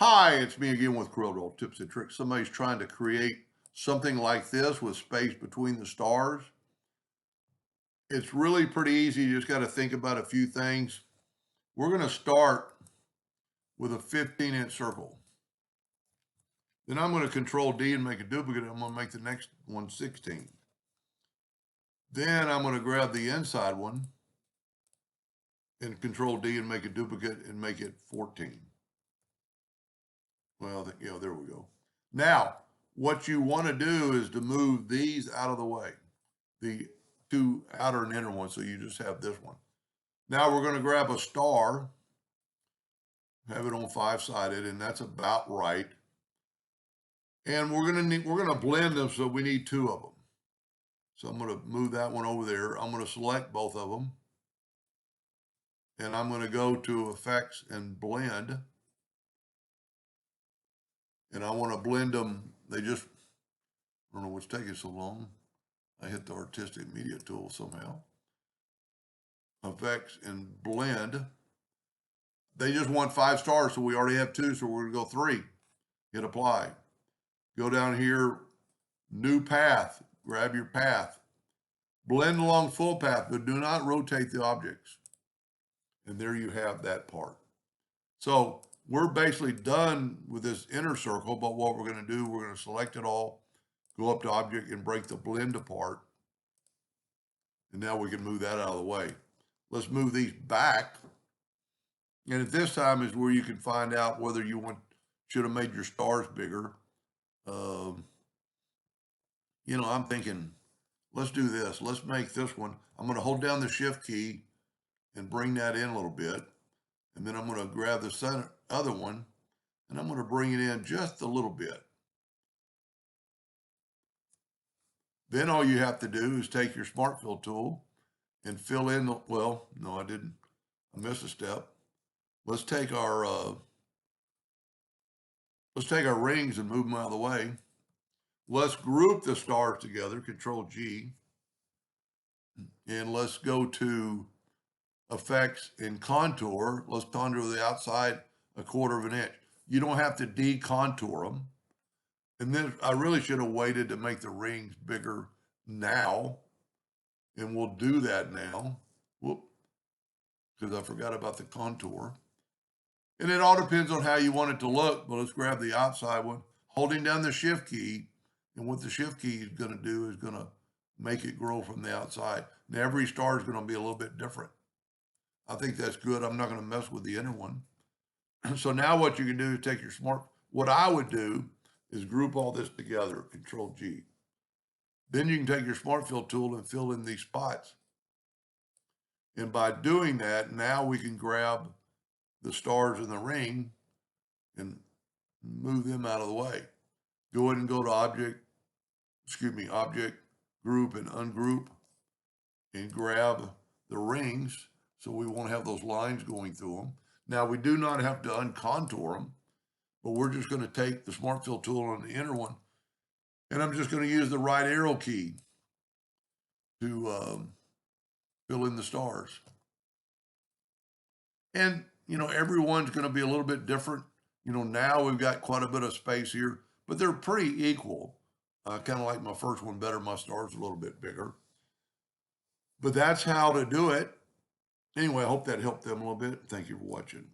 Hi, it's me again with Corel Tips and Tricks. Somebody's trying to create something like this with space between the stars. It's really pretty easy. You just got to think about a few things. We're going to start with a 15-inch circle. Then I'm going to Control D and make a duplicate. I'm going to make the next one 16. Then I'm going to grab the inside one and Control D and make a duplicate and make it 14. Well, there we go. Now, what you want to do is to move these out of the way, the two outer and inner ones, so you just have this one. Now we're going to grab a star, have it on 5-sided, and that's about right. And we're going to blend them, so we need two of them. So I'm going to move that one over there. I'm going to select both of them. And I'm going to go to Effects and Blend. And I want to blend them. I don't know what's taking so long. I hit the Artistic Media tool somehow. Effects and Blend. They just want 5 stars, so we already have 2, so we're going to go 3. Hit Apply. Go down here, New Path. Grab your path. Blend along full path, but do not rotate the objects. And there you have that part. So we're basically done with this inner circle, but what we're going to do, we're going to select it all, go up to Object and break the blend apart. And now we can move that out of the way. Let's move these back. And at this time is where you can find out whether you should have made your stars bigger. I'm thinking, let's do this. Let's make this one. I'm going to hold down the Shift key and bring that in a little bit. And then I'm going to grab the other one and I'm going to bring it in just a little bit. Then all you have to do is take your Smart Fill tool and fill in well, no, I didn't. I missed a step. Let's take our rings and move them out of the way. Let's group the stars together, Control G. And let's go to Effects and Contour. Let's contour the outside 1/4 inch. You don't have to decontour them. And then I really should have waited to make the rings bigger now. And we'll do that now. Whoop, because I forgot about the contour. And it all depends on how you want it to look, but let's grab the outside one, holding down the Shift key. And what the Shift key is going to do is going to make it grow from the outside. Now every star is going to be a little bit different. I think that's good. I'm not going to mess with the inner one. So now what you can do is take your what I would do is group all this together, Control G. Then you can take your Smart Fill tool and fill in these spots. And by doing that, now we can grab the stars in the ring and move them out of the way. Go ahead and go to Object, Group and Ungroup, and grab the rings so we won't have those lines going through them. Now, we do not have to uncontour them, but we're just going to take the Smart Fill tool on the inner one, and I'm just going to use the right arrow key to fill in the stars. And, everyone's going to be a little bit different. Now we've got quite a bit of space here, but they're pretty equal. I kind of like my first one better. My star's a little bit bigger. But that's how to do it. Anyway, I hope that helped them a little bit. Thank you for watching.